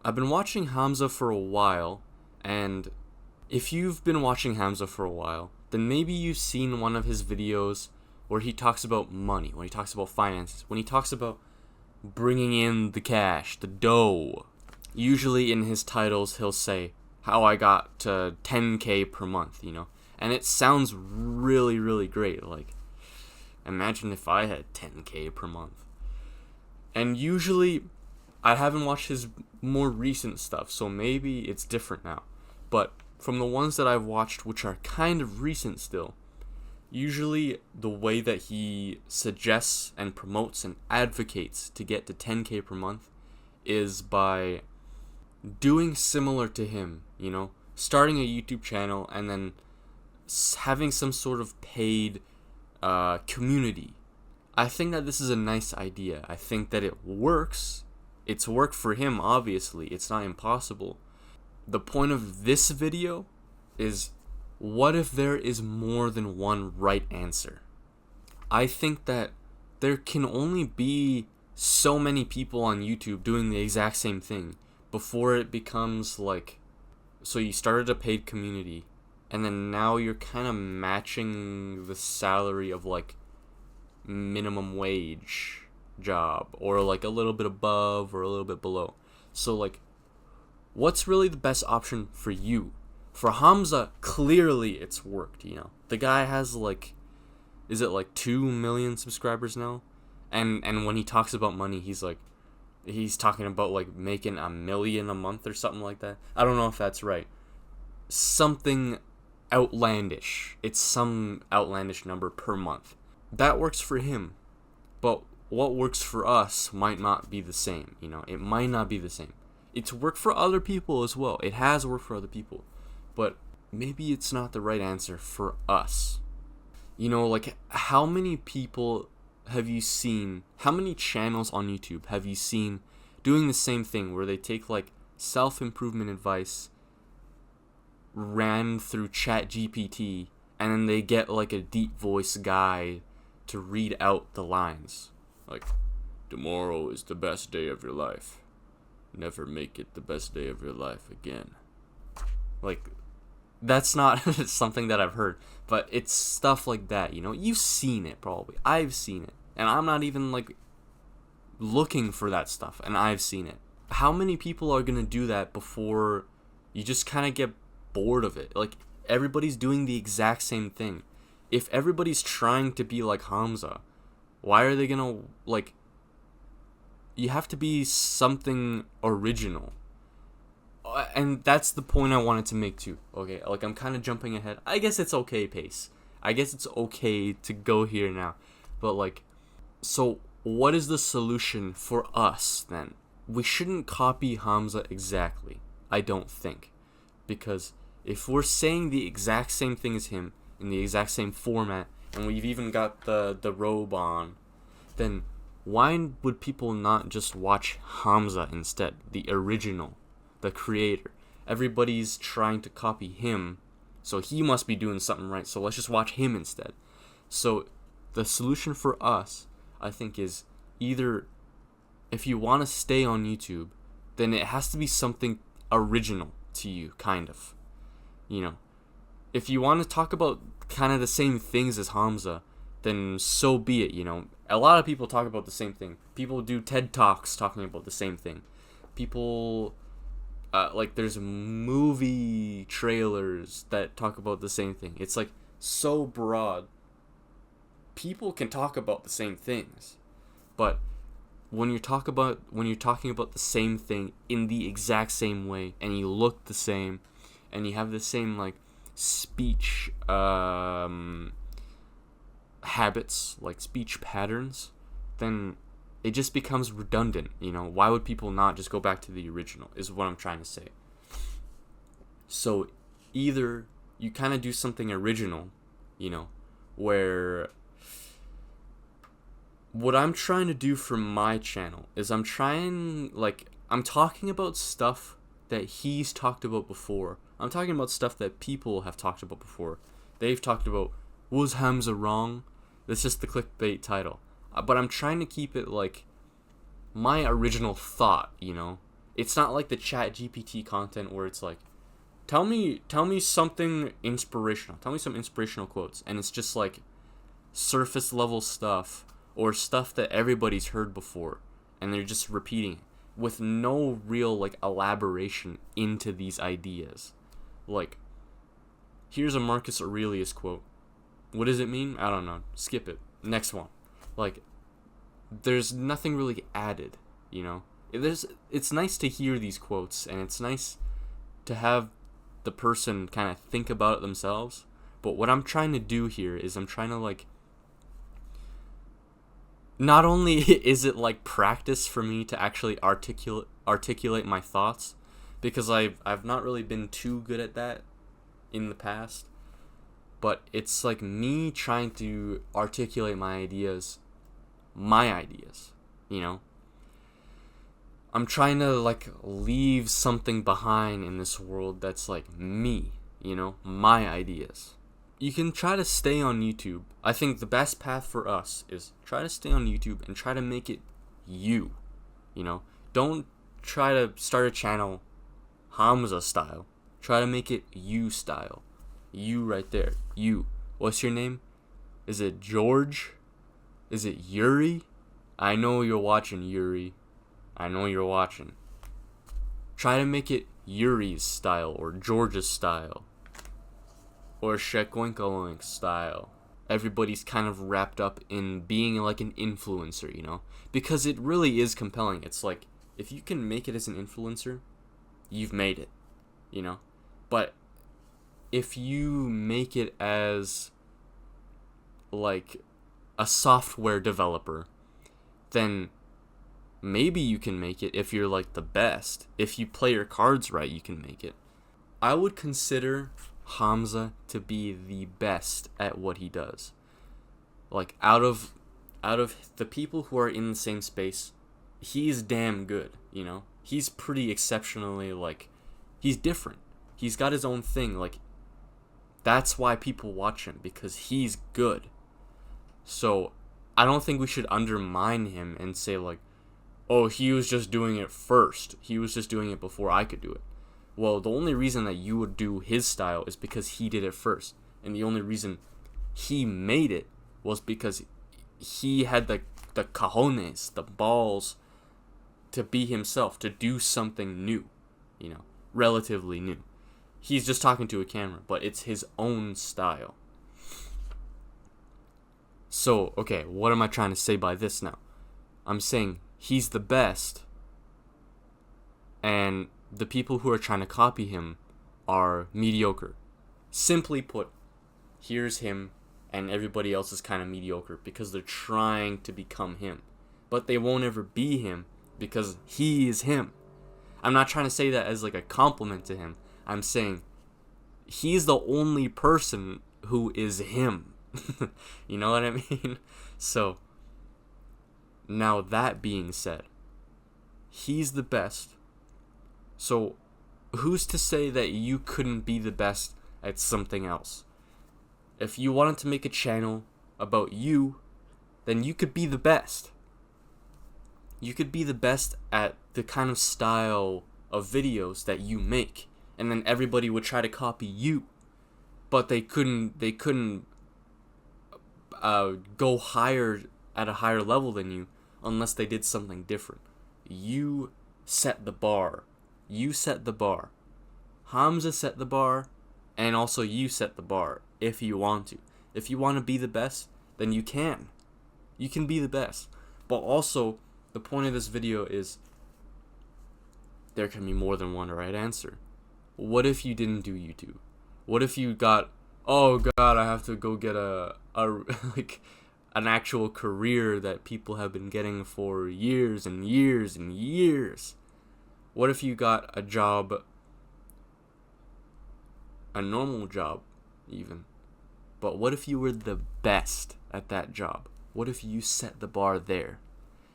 I've been watching Hamza for a while, and if you've been watching Hamza for a while, then maybe you've seen one of his videos where he talks about money, when he talks about finances, when he talks about bringing in the cash, the dough. Usually in his titles, he'll say, how I got to 10K per month, And it sounds really, really great. Like, imagine if I had 10K per month. And usually, I haven't watched his more recent stuff, so maybe it's different now. But from the ones that I've watched, which are kind of recent still, usually the way that he suggests and promotes and advocates to get to 10K per month is by doing similar to him, starting a YouTube channel and then having some sort of paid community. I think that this is a nice idea. I think that it works. It's worked for him, obviously. It's not impossible. The point of this video is, what if there is more than one right answer? I think that there can only be so many people on YouTube doing the exact same thing before it becomes like, so you started a paid community and then now you're kind of matching the salary of like minimum wage job, or like a little bit above or a little bit below. So like, what's really the best option for you? For Hamza, clearly it's worked, The guy has like, is it like 2 million subscribers now? And when he talks about money, he's talking about like making $1 million a month or something like that. I don't know if that's right. Something outlandish. It's some outlandish number per month. That works for him. But what works for us might not be the same, It might not be the same. It's worked for other people as well. It has worked for other people. But maybe it's not the right answer for us. Like, how many people have you seen, how many channels on YouTube have you seen doing the same thing where they take like self-improvement advice ran through ChatGPT and then they get like a deep voice guy to read out the lines? Like, tomorrow is the best day of your life. Never make it the best day of your life again. Like, that's not something that I've heard, but it's stuff like that, You've seen it probably. I've seen it. And I'm not even like looking for that stuff, and I've seen it. How many people are going to do that before you just kind of get bored of it? Like, everybody's doing the exact same thing. If everybody's trying to be like Hamza, why are they going to, like, you have to be something original. And that's the point I wanted to make too. Okay, like, I'm kind of jumping ahead. I guess it's okay, pace. I guess it's okay to go here now. But like, so what is the solution for us then? We shouldn't copy Hamza exactly, I don't think. Because if we're saying the exact same thing as him, in the exact same format, and we've even got the robe on, then why would people not just watch Hamza instead? The original, the creator. Everybody's trying to copy him, so he must be doing something right, so let's just watch him instead. So the solution for us, I think, is either, if you want to stay on YouTube, then it has to be something original to you, kind of. If you want to talk about kind of the same things as Hamza, then so be it, A lot of people talk about the same thing. People do TED Talks talking about the same thing. People, like, there's movie trailers that talk about the same thing. It's like so broad. People can talk about the same things, but when you're talking about the same thing in the exact same way, and you look the same, and you have the same like speech habits, like speech patterns, then it just becomes redundant. Why would people not just go back to the original? Is what I'm trying to say. So either you kind of do something original, where what I'm trying to do for my channel is I'm talking about stuff that he's talked about before. I'm talking about stuff that people have talked about before. They've talked about, was Hamza wrong? That's just the clickbait title. But I'm trying to keep it like my original thought, It's not like the Chat GPT content where it's like, tell me something inspirational. Tell me some inspirational quotes, and it's just like surface level stuff or stuff that everybody's heard before, and they're just repeating it with no real like elaboration into these ideas. Like, here's a Marcus Aurelius quote. What does it mean? I don't know. Skip it. Next one. Like, there's nothing really added, you know? It's nice to hear these quotes, and it's nice to have the person kind of think about it themselves. But what I'm trying to do here is I'm trying to, like, not only is it like practice for me to actually articulate my thoughts, because I've not really been too good at that in the past, but it's like me trying to articulate my ideas, you know? I'm trying to like leave something behind in this world that's like me, you know, my ideas. You can try to stay on YouTube. I think the best path for us is try to stay on YouTube and try to make it you, you know? Don't try to start a channel Hamza style. Try to make it you style. You right there. You. What's your name? Is it George? Is it Yuri? I know you're watching, Yuri. I know you're watching. Try to make it Yuri's style or George's style or Shekoinkalink style. Everybody's kind of wrapped up in being like an influencer, you know? Because it really is compelling. It's like, if you can make it as an influencer, you've made it, you know? But if you make it as like a software developer, then maybe you can make it if you're like the best. If you play your cards right, you can make it. I would consider Hamza to be the best at what he does. Like, out of the people who are in the same space, he's damn good, you know? He's pretty exceptionally, like, he's different. He's got his own thing, like, that's why people watch him, because he's good. So, I don't think we should undermine him and say, like, oh, he was just doing it first. He was just doing it before I could do it. Well, the only reason that you would do his style is because he did it first. And the only reason he made it was because he had the cojones, the balls to be himself, to do something new, you know, relatively new. He's just talking to a camera, but it's his own style. So, okay, what am I trying to say by this now? I'm saying he's the best, and the people who are trying to copy him are mediocre. Simply put, here's him, and everybody else is kind of mediocre because they're trying to become him. But they won't ever be him because he is him. I'm not trying to say that as like a compliment to him. I'm saying he's the only person who is him. You know what I mean? So, now that being said, he's the best. So, who's to say that you couldn't be the best at something else? If you wanted to make a channel about you, then you could be the best. You could be the best at the kind of style of videos that you make, and then everybody would try to copy you, but they couldn't go higher at a higher level than you unless they did something different. You set the bar. You set the bar. Hamza set the bar, and also you set the bar if you want to. If you want to be the best, then you can. You can be the best. But also, the point of this video is there can be more than one right answer. What if you didn't do YouTube? What if you got, oh god, I have to go get a like an actual career that people have been getting for years and years and years? What if you got a job, a normal job even, but what if you were the best at that job? What if you set the bar there?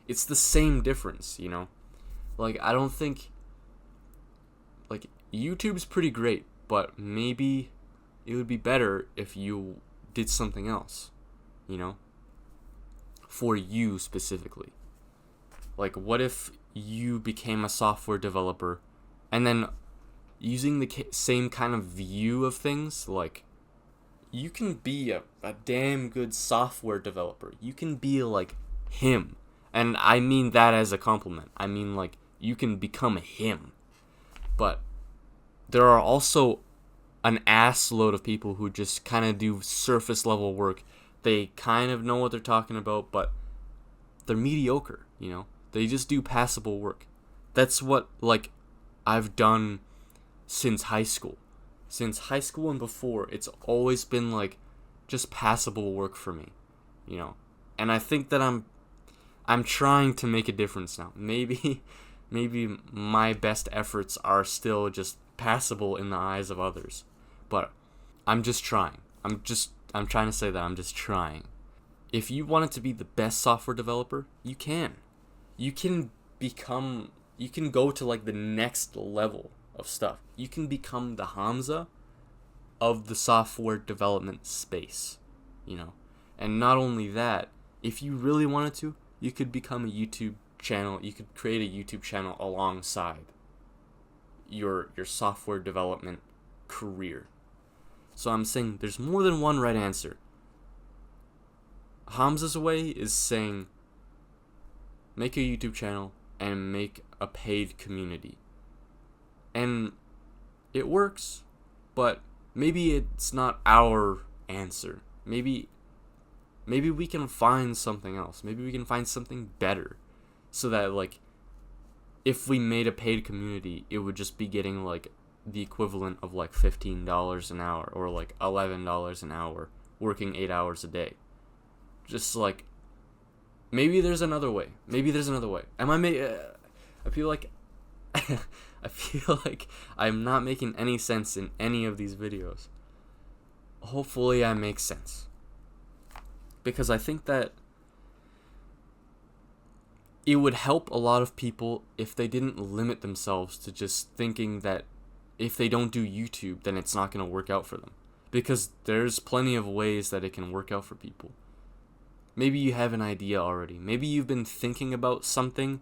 It's the same difference, you know? Like, I don't think, like, YouTube's pretty great, but maybe it would be better if you did something else, you know? For you specifically. Like, what if you became a software developer, and then using the same kind of view of things, like, you can be a damn good software developer. You can be like him. And I mean that as a compliment. I mean, like, you can become him. But there are also an ass load of people who just kind of do surface level work. They kind of know what they're talking about, but they're mediocre, you know? They just do passable work. That's what, like, I've done since high school. Since high school and before, it's always been, like, just passable work for me, you know? And I think that I'm trying to make a difference now. Maybe my best efforts are still just passable in the eyes of others. But I'm just trying. I'm trying to say that I'm just trying. If you wanted to be the best software developer, you can. You can go to, like, the next level of stuff. You can become the Hamza of the software development space, you know? And not only that, if you really wanted to, you could become a YouTube channel. You could create a YouTube channel alongside your software development career. So I'm saying there's more than one right answer. Hamza's way is saying, make a YouTube channel and make a paid community. And it works, but maybe it's not our answer. Maybe we can find something else. Maybe we can find something better. So that, like, if we made a paid community, it would just be getting, like, the equivalent of, like, $15 an hour or, like, $11 an hour, working 8 hours a day. Just, like, maybe there's another way. I feel like I feel like I'm not making any sense in any of these videos. Hopefully I make sense. Because I think that it would help a lot of people if they didn't limit themselves to just thinking that if they don't do YouTube, then it's not going to work out for them. Because there's plenty of ways that it can work out for people. Maybe you have an idea already. Maybe you've been thinking about something,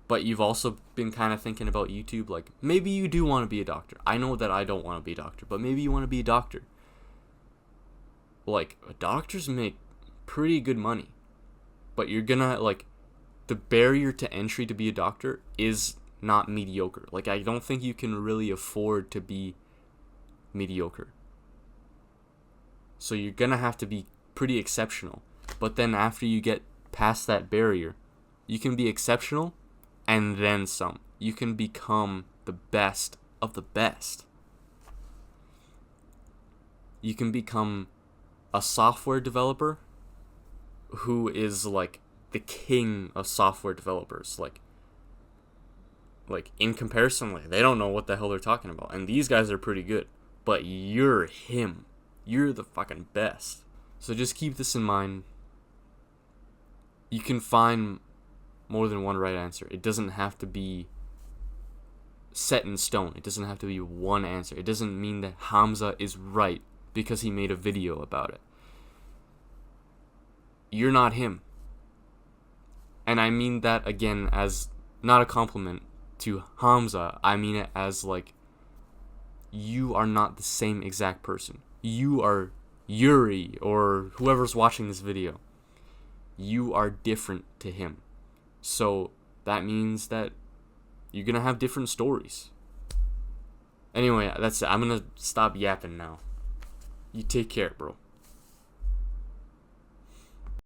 but you've also been kind of thinking about YouTube. Like, maybe you do want to be a doctor. I know that I don't want to be a doctor, but maybe you want to be a doctor. Like, doctors make pretty good money. But you're gonna, like, the barrier to entry to be a doctor is not mediocre. Like, I don't think you can really afford to be mediocre. So you're gonna have to be pretty exceptional. But then after you get past that barrier, you can be exceptional and then some. You can become the best of the best. You can become a software developer who is, like, the king of software developers. Like in comparison, like, they don't know what the hell they're talking about. And these guys are pretty good. But you're him. You're the fucking best. So just keep this in mind. You can find more than one right answer. It doesn't have to be set in stone. It doesn't have to be one answer. It doesn't mean that Hamza is right because he made a video about it. You're not him. And I mean that, again, as not a compliment to Hamza. I mean it as, like, you are not the same exact person. You are Yuri or whoever's watching this video. You are different to him. So that means that you're going to have different stories. Anyway, that's it. I'm going to stop yapping now. You take care, bro.